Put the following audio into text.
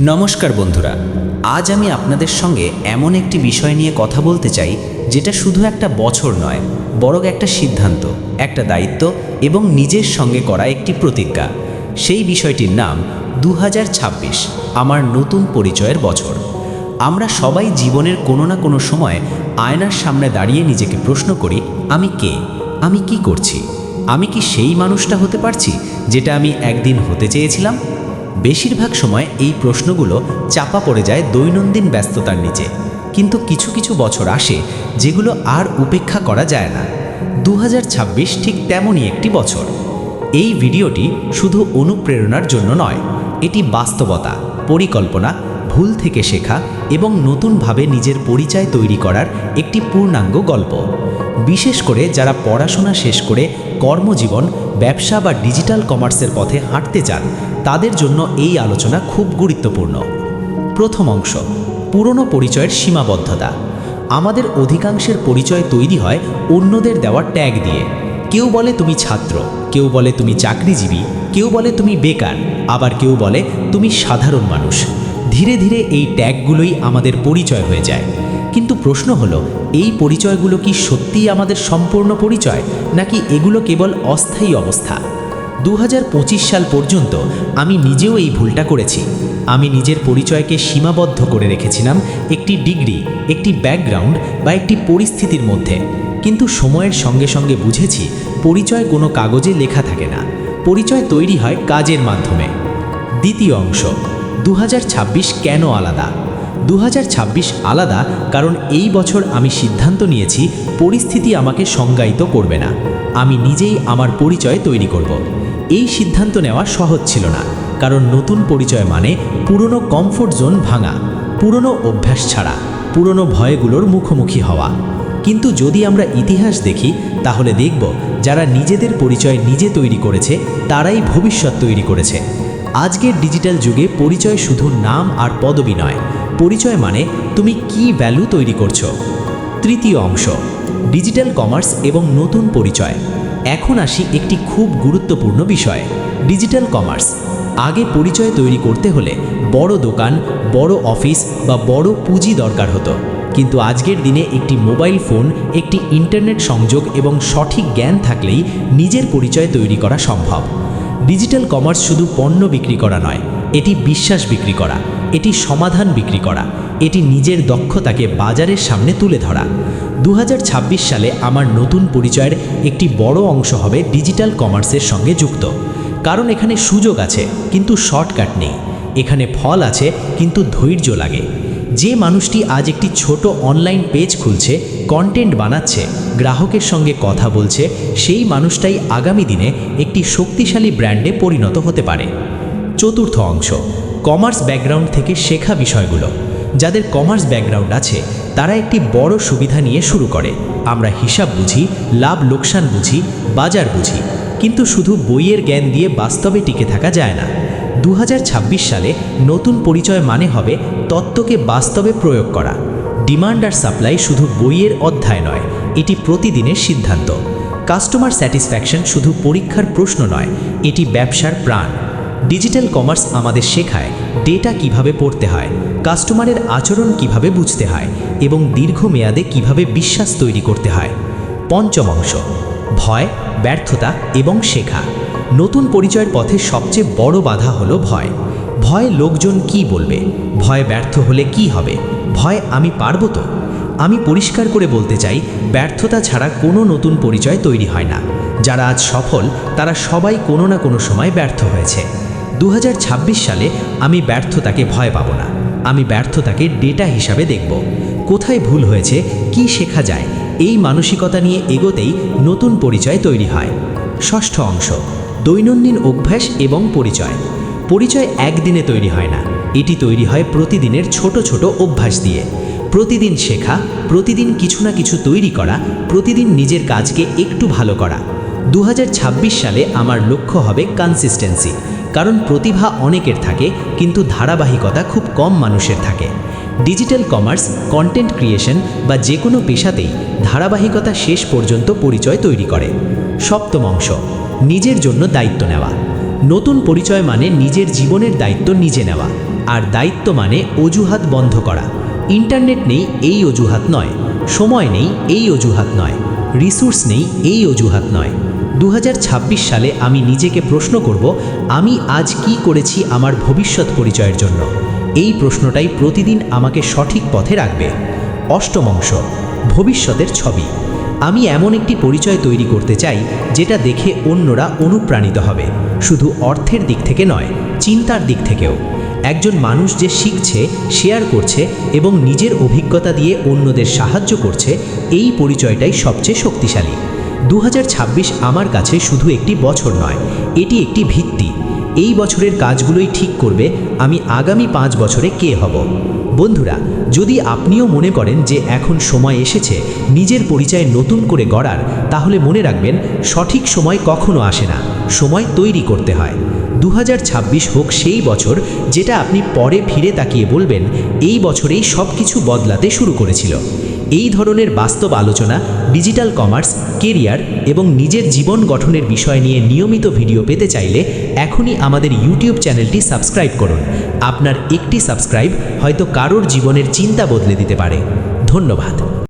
নমস্কার বন্ধুরা, আজ আমি আপনাদের সঙ্গে এমন একটি বিষয় নিয়ে কথা বলতে চাই যেটা শুধু একটা বছর নয়, বরং একটা সিদ্ধান্ত, একটা দায়িত্ব এবং নিজের সঙ্গে করা একটি প্রতিজ্ঞা। সেই বিষয়টির নাম 2026, আমার নতুন পরিচয়ের বছর। আমরা সবাই জীবনের কোনো না কোনো সময় আয়নার সামনে দাঁড়িয়ে নিজেকে প্রশ্ন করি, আমি কে, আমি কি করছি, আমি কি সেই মানুষটা হতে পারছি যেটা আমি একদিন হতে চেয়েছিলাম। বেশিরভাগ সময় এই প্রশ্নগুলো চাপা পড়ে যায় দৈনন্দিন ব্যস্ততার নিচে, কিন্তু কিছু কিছু বছর আসে যেগুলো আর উপেক্ষা করা যায় না। 2026 ঠিক তেমনই একটি বছর। এই ভিডিওটি শুধু অনুপ্রেরণার জন্য নয়, এটি বাস্তবতা, পরিকল্পনা, ভুল থেকে শেখা এবং নতুনভাবে নিজের পরিচয় তৈরি করার একটি পূর্ণাঙ্গ গল্প। বিশেষ করে যারা পড়াশোনা শেষ করে কর্মজীবন, ব্যবসা বা ডিজিটাল কমার্সের পথে হাঁটতে চান, তাদের জন্য এই আলোচনা খুব গুরুত্বপূর্ণ। প্রথম অংশ, পুরনো পরিচয়ের সীমাবদ্ধতা। আমাদের অধিকাংশের পরিচয় তৈরি হয় অন্যদের দেওয়া ট্যাগ দিয়ে। কেউ বলে তুমি ছাত্র, কেউ বলে তুমি চাকরিজীবী, কেউ বলে তুমি বেকার, আবার কেউ বলে তুমি সাধারণ মানুষ। ধীরে ধীরে এই ট্যাগগুলোই আমাদের পরিচয় হয়ে যায়। কিন্তু প্রশ্ন হলো, এই পরিচয়গুলো কি সত্যিই আমাদের সম্পূর্ণ পরিচয়, নাকি এগুলো কেবল অস্থায়ী অবস্থা? 2025 সাল পর্যন্ত আমি নিজেও এই ভুলটা করেছি। আমি নিজের পরিচয়কে সীমাবদ্ধ করে রেখেছিলাম একটি ডিগ্রি, একটি ব্যাকগ্রাউন্ড বা একটি পরিস্থিতির মধ্যে। কিন্তু সময়ের সঙ্গে সঙ্গে বুঝেছি, পরিচয় কোনো কাগজে লেখা থাকে না, পরিচয় তৈরি হয় কাজের মাধ্যমে। দ্বিতীয় অংশ, 2026 কেন আলাদা? 2026 আলাদা কারণ এই বছর আমি সিদ্ধান্ত নিয়েছি পরিস্থিতি আমাকে সংজ্ঞায়িত করবে না, আমি নিজেই আমার পরিচয় তৈরি করব। এই সিদ্ধান্ত নেওয়া সহজ ছিল না, কারণ নতুন পরিচয় মানে পুরনো কমফোর্ট জোন ভাঙা, পুরনো অভ্যাস ছাড়া, পুরনো ভয়গুলোর মুখোমুখি হওয়া। কিন্তু যদি আমরা ইতিহাস দেখি, তাহলে দেখব যারা নিজেদের পরিচয় নিজে তৈরি করেছে তারাই ভবিষ্যৎ তৈরি করেছে। আজকের ডিজিটাল যুগে পরিচয় শুধু নাম আর পদবি নয়, পরিচয় মানে তুমি কি ভ্যালু তৈরি করছো। তৃতীয় অংশ, ডিজিটাল কমার্স এবং নতুন পরিচয়। এখন আসি একটি খুব গুরুত্বপূর্ণ বিষয়, ডিজিটাল কমার্স। আগে পরিচয় তৈরি করতে হলে বড় দোকান, বড় অফিস বা বড় পুঁজি দরকার হতো। কিন্তু আজকের দিনে একটি মোবাইল ফোন, একটি ইন্টারনেট সংযোগ এবং সঠিক জ্ঞান থাকলেই নিজের পরিচয় তৈরি করা সম্ভব। ডিজিটাল কমার্স শুধু পণ্য বিক্রি করা নয়, এটি বিশ্বাস বিক্রি করা, এটি সমাধান বিক্রি করা, এটি নিজের দক্ষতাকে বাজারের সামনে তুলে ধরা। 2026 সালে আমার নতুন পরিচয়ের একটি বড় অংশ হবে ডিজিটাল কমার্সের সঙ্গে যুক্ত। কারণ এখানে সুযোগ আছে কিন্তু শর্টকাট নেই, এখানে ফল আছে কিন্তু ধৈর্য লাগে। যে মানুষটি আজ একটি ছোট অনলাইন পেজ খুলছে, কন্টেন্ট বানাচ্ছে, গ্রাহকের সঙ্গে কথা বলছে, সেই মানুষটাই আগামী দিনে একটি শক্তিশালী ব্র্যান্ডে পরিণত হতে পারে। চতুর্থ অংশ, কমার্স ব্যাকগ্রাউন্ড থেকে শেখা বিষয়গুলো। যাদের কমার্স ব্যাকগ্রাউন্ড আছে তারা একটি বড় সুবিধা নিয়ে শুরু করে। আমরা হিসাব বুঝি, লাভ লোকসান বুঝি, বাজার বুঝি, কিন্তু শুধু বইয়ের জ্ঞান দিয়ে বাস্তবে টিকে থাকা যায় না। 2026 সালে নতুন পরিচয় মানে হবে তত্ত্বকে বাস্তবে প্রয়োগ করা। ডিমান্ড আর সাপ্লাই শুধু বইয়ের অধ্যায় নয়, এটি প্রতিদিনের সিদ্ধান্ত। কাস্টমার স্যাটিসফ্যাকশন শুধু পরীক্ষার প্রশ্ন নয়, এটি ব্যবসার প্রাণ। ডিজিটাল কমার্স আমাদের শেখায় ডেটা কিভাবে পড়তে হয়, কাস্টমারের আচরণ কিভাবে বুঝতে হয় এবং দীর্ঘমেয়াদে কিভাবে বিশ্বাস তৈরি করতে হয়। পঞ্চম অংশ, ভয়, ব্যর্থতা এবং শেখা। নতুন পরিচয়ের পথে সবচেয়ে বড় বাধা হলো ভয়। ভয় লোকজন কি বলবে, ভয় ব্যর্থ হলে কি হবে, ভয় আমি পারবো তো। আমি পরিষ্কার করে বলতে চাই, ব্যর্থতা ছাড়া কোনো নতুন পরিচয় তৈরি হয় না। যারা আজ সফল তারা সবাই কোনো না কোনো সময় ব্যর্থ হয়েছে। 2026 সালে আমি ব্যর্থতাকে ভয় পাবো না, আমি ব্যর্থতাকে ডেটা হিসাবে দেখব। কোথায় ভুল হয়েছে, কি শেখা যায়, এই মানসিকতা নিয়ে এগোতেই নতুন পরিচয় তৈরি হয়। ষষ্ঠ অংশ, দৈনন্দিন অভ্যাস এবং পরিচয়। পরিচয় একদিনে তৈরি হয় না, এটি তৈরি হয় প্রতিদিনের ছোট ছোট অভ্যাস দিয়ে। প্রতিদিন শেখা, প্রতিদিন কিছু না কিছু তৈরি করা, প্রতিদিন নিজের কাজকে একটু ভালো করা। 2026 সালে আমার লক্ষ্য হবে কনসিস্টেন্সি, কারণ প্রতিভা অনেকের থাকে কিন্তু ধারাবাহিকতা খুব কম মানুষের থাকে। ডিজিটাল কমার্স, কন্টেন্ট ক্রিয়েশন বা যে কোনো পেশাতেই ধারাবাহিকতা শেষ পর্যন্ত পরিচয় তৈরি করে। সপ্তম অংশ, নিজের জন্য দায়িত্ব নেওয়া। নতুন পরিচয় মানে নিজের জীবনের দায়িত্ব নিজে নেওয়া। আর দায়িত্ব মানে অজুহাত বন্ধ করা। ইন্টারনেট নেই এই অজুহাত নয়, সময় নেই এই অজুহাত নয়, রিসোর্স নেই এই অজুহাত নয়। 2026 সালে আমি নিজেকে প্রশ্ন করব, আমি আজ কি করেছি আমার ভবিষ্যৎ পরিচয়ের জন্য? এই প্রশ্নটাই প্রতিদিন আমাকে সঠিক পথে রাখবে। অষ্টম অংশ, ভবিষ্যতের ছবি। আমি এমন একটি পরিচয় তৈরি করতে চাই যেটা দেখে অন্যরা অনুপ্রাণিত হবে, শুধু অর্থের দিক থেকে নয়, চিন্তার দিক থেকেও। একজন মানুষ যে শিখছে, শেয়ার করছে এবং নিজের অভিজ্ঞতা দিয়ে অন্যদের সাহায্য করছে, এই পরিচয়টাই সবচেয়ে শক্তিশালী। 2026 আমার কাছে শুধু একটি বছর নয়, এটি একটি ভিত্তি। এই বছরের কাজগুলোই ঠিক করবে আমি আগামী 5 বছরে কে হব। বন্ধুরা, যদি আপনিও মনে করেন যে এখন সময় এসেছে নিজের পরিচয় নতুন করে গড়ার, তাহলে মনে রাখবেন, সঠিক সময় কখনো আসে না, সময় তৈরি করতে হয়। 2026 হোক সেই বছর যেটা আপনি পরে ফিরে তাকিয়ে বলবেন, এই বছরেই সব কিছু বদলাতে শুরু করেছিল। এই ধরনের বাস্তব আলোচনা, ডিজিটাল কমার্স, কেরিয়ার এবং নিজের জীবন গঠনের বিষয় নিয়ে নিয়মিত ভিডিও পেতে চাইলে এখনই আমাদের ইউটিউব চ্যানেলটি সাবস্ক্রাইব করুন। আপনার একটি সাবস্ক্রাইব হয়তো কারোর জীবনের চিন্তা বদলে দিতে পারে। ধন্যবাদ।